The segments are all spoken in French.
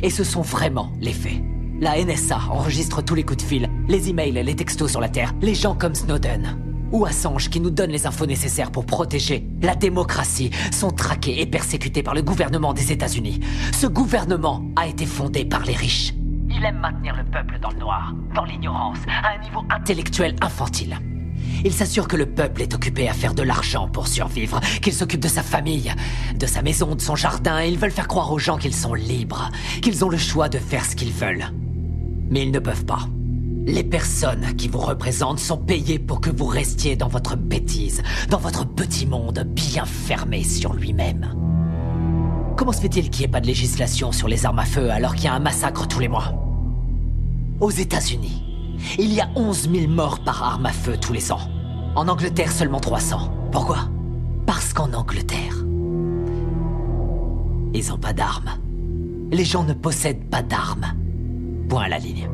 Et ce sont vraiment les faits. La NSA enregistre tous les coups de fil, les emails, les textos sur la Terre, les gens comme Snowden ou Assange qui nous donnent les infos nécessaires pour protéger la démocratie sont traqués et persécutés par le gouvernement des États-Unis. Ce gouvernement a été fondé par les riches. Il aime maintenir le peuple dans le noir, dans l'ignorance, à un niveau intellectuel infantile. Il s'assure que le peuple est occupé à faire de l'argent pour survivre, qu'il s'occupe de sa famille, de sa maison, de son jardin, et ils veulent faire croire aux gens qu'ils sont libres, qu'ils ont le choix de faire ce qu'ils veulent. Mais ils ne peuvent pas. Les personnes qui vous représentent sont payées pour que vous restiez dans votre bêtise, dans votre petit monde bien fermé sur lui-même. Comment se fait-il qu'il n'y ait pas de législation sur les armes à feu alors qu'il y a un massacre tous les mois? Aux États-Unis, il y a 11 000 morts par arme à feu tous les ans. En Angleterre, seulement 300. Pourquoi? Parce qu'en Angleterre, ils n'ont pas d'armes. Les gens ne possèdent pas d'armes. Point à la ligne.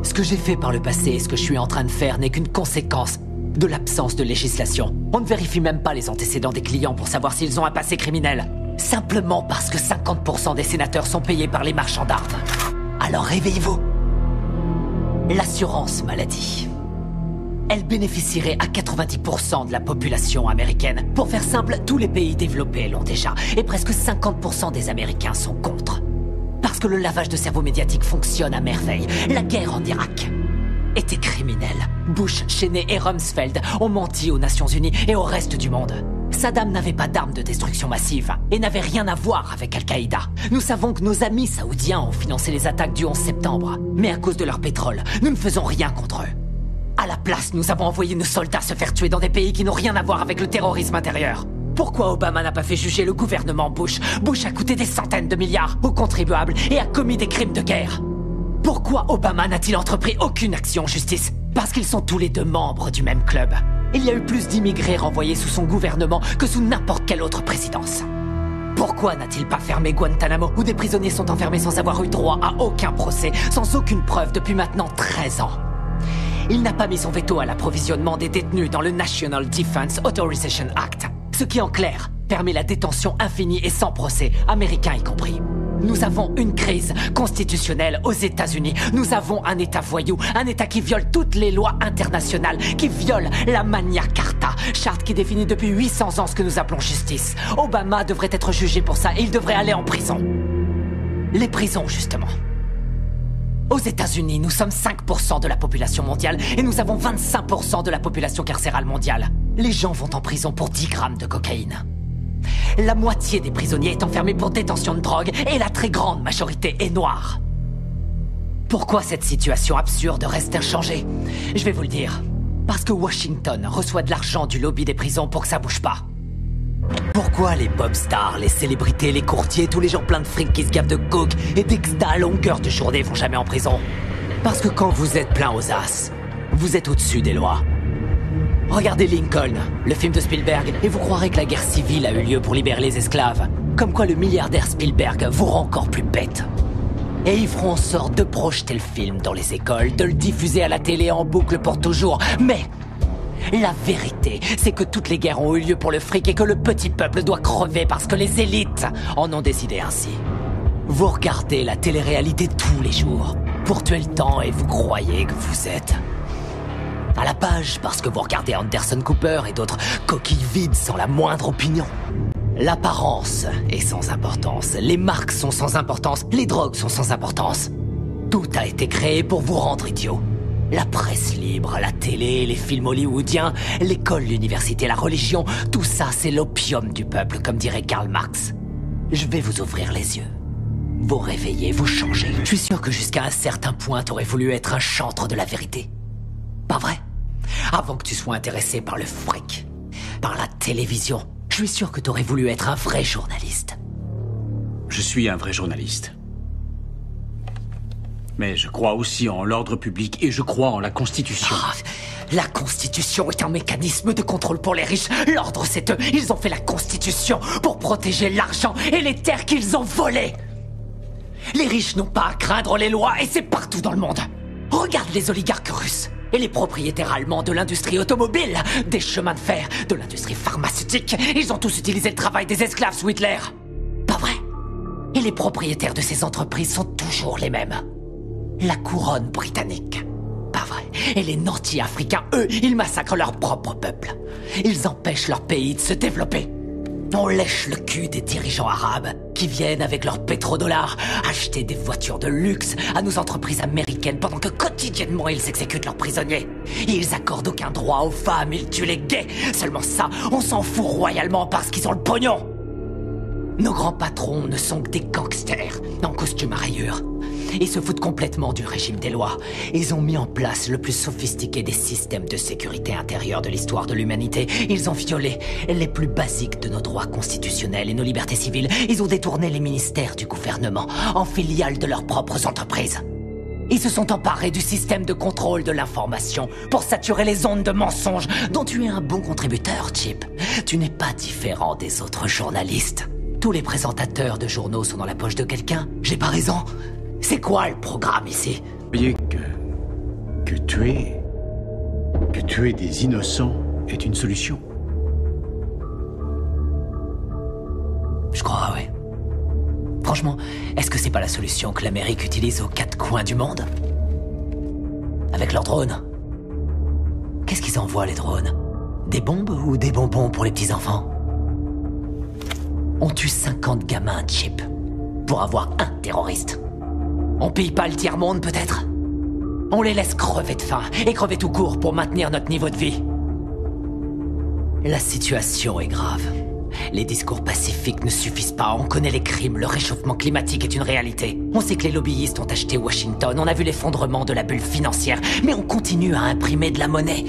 Ce que j'ai fait par le passé et ce que je suis en train de faire n'est qu'une conséquence de l'absence de législation. On ne vérifie même pas les antécédents des clients pour savoir s'ils ont un passé criminel. Simplement parce que 50% des sénateurs sont payés par les marchands d'armes. Alors réveillez-vous. L'assurance maladie. Elle bénéficierait à 90% de la population américaine. Pour faire simple, tous les pays développés l'ont déjà. Et presque 50% des Américains sont contre. Parce que le lavage de cerveau médiatique fonctionne à merveille. La guerre en Irak était criminelle. Bush, Cheney et Rumsfeld ont menti aux Nations Unies et au reste du monde. Saddam n'avait pas d'armes de destruction massive et n'avait rien à voir avec Al-Qaïda. Nous savons que nos amis saoudiens ont financé les attaques du 11 septembre. Mais à cause de leur pétrole, nous ne faisons rien contre eux. À la place, nous avons envoyé nos soldats se faire tuer dans des pays qui n'ont rien à voir avec le terrorisme intérieur. Pourquoi Obama n'a pas fait juger le gouvernement Bush? Bush a coûté des centaines de milliards aux contribuables et a commis des crimes de guerre. Pourquoi Obama n'a-t-il entrepris aucune action en justice? Parce qu'ils sont tous les deux membres du même club. Il y a eu plus d'immigrés renvoyés sous son gouvernement que sous n'importe quelle autre présidence. Pourquoi n'a-t-il pas fermé Guantanamo, où des prisonniers sont enfermés sans avoir eu droit à aucun procès, sans aucune preuve depuis maintenant 13 ans? Il n'a pas mis son veto à l'approvisionnement des détenus dans le National Defense Authorization Act. Ce qui, en clair, permet la détention infinie et sans procès, américains y compris. Nous avons une crise constitutionnelle aux États-Unis. Nous avons un État voyou, un État qui viole toutes les lois internationales, qui viole la Magna Carta, charte qui définit depuis 800 ans ce que nous appelons justice. Obama devrait être jugé pour ça et il devrait aller en prison. Les prisons, justement. Aux États-Unis, nous sommes 5% de la population mondiale et nous avons 25% de la population carcérale mondiale. Les gens vont en prison pour 10 grammes de cocaïne. La moitié des prisonniers est enfermée pour détention de drogue et la très grande majorité est noire. Pourquoi cette situation absurde reste inchangée? Je vais vous le dire. Parce que Washington reçoit de l'argent du lobby des prisons pour que ça bouge pas. Pourquoi les pop stars, les célébrités, les courtiers, tous les gens pleins de fric qui se gavent de coke et d'exta à longueur de journée vont jamais en prison? Parce que quand vous êtes plein aux as, vous êtes au-dessus des lois. Regardez Lincoln, le film de Spielberg, et vous croirez que la guerre civile a eu lieu pour libérer les esclaves. Comme quoi le milliardaire Spielberg vous rend encore plus bête. Et ils feront en sorte de projeter le film dans les écoles, de le diffuser à la télé en boucle pour toujours. Mais la vérité, c'est que toutes les guerres ont eu lieu pour le fric et que le petit peuple doit crever parce que les élites en ont décidé ainsi. Vous regardez la télé-réalité tous les jours pour tuer le temps et vous croyez que vous êtes à la page parce que vous regardez Anderson Cooper et d'autres coquilles vides sans la moindre opinion. L'apparence est sans importance, les marques sont sans importance, les drogues sont sans importance. Tout a été créé pour vous rendre idiot. La presse libre, la télé, les films hollywoodiens, l'école, l'université, la religion, tout ça c'est l'opium du peuple, comme dirait Karl Marx. Je vais vous ouvrir les yeux. Vous réveiller, vous changer. Je suis sûr que jusqu'à un certain point t'aurais voulu être un chantre de la vérité. Pas vrai? Avant que tu sois intéressé par le fric, par la télévision, je suis sûr que t'aurais voulu être un vrai journaliste. Je suis un vrai journaliste. Mais je crois aussi en l'ordre public et je crois en la Constitution. La Constitution est un mécanisme de contrôle pour les riches. L'ordre, c'est eux. Ils ont fait la Constitution pour protéger l'argent et les terres qu'ils ont volées. Les riches n'ont pas à craindre les lois et c'est partout dans le monde. Regarde les oligarques russes et les propriétaires allemands de l'industrie automobile, des chemins de fer, de l'industrie pharmaceutique. Ils ont tous utilisé le travail des esclaves sous Hitler. Pas vrai? Et les propriétaires de ces entreprises sont toujours les mêmes. La couronne britannique. Pas vrai. Et les nantis africains, eux, ils massacrent leur propre peuple. Ils empêchent leur pays de se développer. On lèche le cul des dirigeants arabes qui viennent avec leurs pétrodollars acheter des voitures de luxe à nos entreprises américaines pendant que quotidiennement ils exécutent leurs prisonniers. Ils accordent aucun droit aux femmes, ils tuent les gays. Seulement ça, on s'en fout royalement parce qu'ils ont le pognon. Nos grands patrons ne sont que des gangsters en costume à rayures. Ils se foutent complètement du régime des lois. Ils ont mis en place le plus sophistiqué des systèmes de sécurité intérieure de l'histoire de l'humanité. Ils ont violé les plus basiques de nos droits constitutionnels et nos libertés civiles. Ils ont détourné les ministères du gouvernement en filiales de leurs propres entreprises. Ils se sont emparés du système de contrôle de l'information pour saturer les ondes de mensonges dont tu es un bon contributeur, Chip. Tu n'es pas différent des autres journalistes. Tous les présentateurs de journaux sont dans la poche de quelqu'un. J'ai pas raison? C'est quoi le programme ici? Vous voyez que tuer des innocents est une solution. Je crois, oui. Franchement, est-ce que c'est pas la solution que l'Amérique utilise aux quatre coins du monde? Avec leurs drones. Qu'est-ce qu'ils envoient, les drones? Des bombes ou des bonbons pour les petits-enfants? On tue 50 gamins, Chip, pour avoir un terroriste. On pille pas le tiers-monde, peut-être? On les laisse crever de faim, et crever tout court pour maintenir notre niveau de vie. La situation est grave. Les discours pacifiques ne suffisent pas, on connaît les crimes, le réchauffement climatique est une réalité. On sait que les lobbyistes ont acheté Washington, on a vu l'effondrement de la bulle financière, mais on continue à imprimer de la monnaie.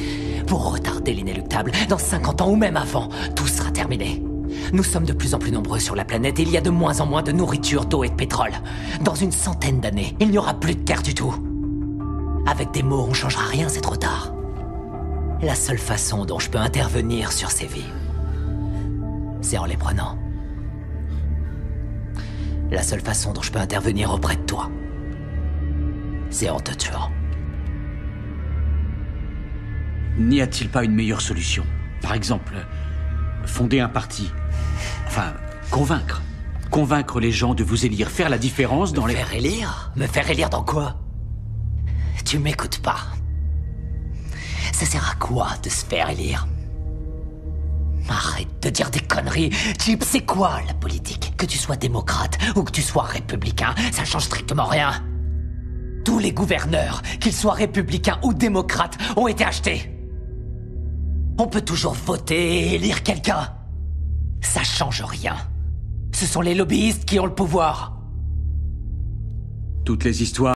Pour retarder l'inéluctable, dans 50 ans ou même avant, tout sera terminé. Nous sommes de plus en plus nombreux sur la planète et il y a de moins en moins de nourriture, d'eau et de pétrole. Dans une centaine d'années, il n'y aura plus de terre du tout. Avec des mots, on changera rien, c'est trop tard. La seule façon dont je peux intervenir sur ces vies, c'est en les prenant. La seule façon dont je peux intervenir auprès de toi, c'est en te tuant. N'y a-t-il pas une meilleure solution? Par exemple, fonder un parti. Enfin, convaincre. Convaincre les gens de vous élire, faire la différence dans les... Me faire élire? Me faire élire dans quoi? Tu m'écoutes pas. Ça sert à quoi de se faire élire? Arrête de dire des conneries. Chip, c'est quoi la politique? Que tu sois démocrate ou que tu sois républicain, ça change strictement rien. Tous les gouverneurs, qu'ils soient républicains ou démocrates, ont été achetés. On peut toujours voter et élire quelqu'un. Ça change rien. Ce sont les lobbyistes qui ont le pouvoir. Toutes les histoires